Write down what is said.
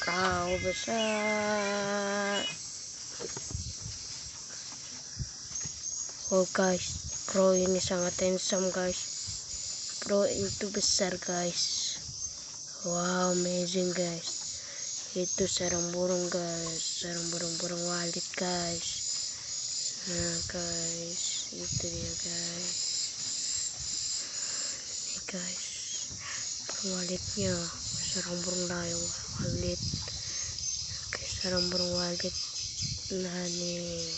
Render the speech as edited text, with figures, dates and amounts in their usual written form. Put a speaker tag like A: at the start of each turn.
A: Wow, besar. Oh guys, bro ini sangat handsome guys. Bro itu besar guys. Wow, amazing guys. Itu sarang burung guys, sarang burung walet guys. Nah guys, itu dia guys. Ini guys, burung waletnya, sarang burung walet. Oke, sarang burung walet. Nah nih.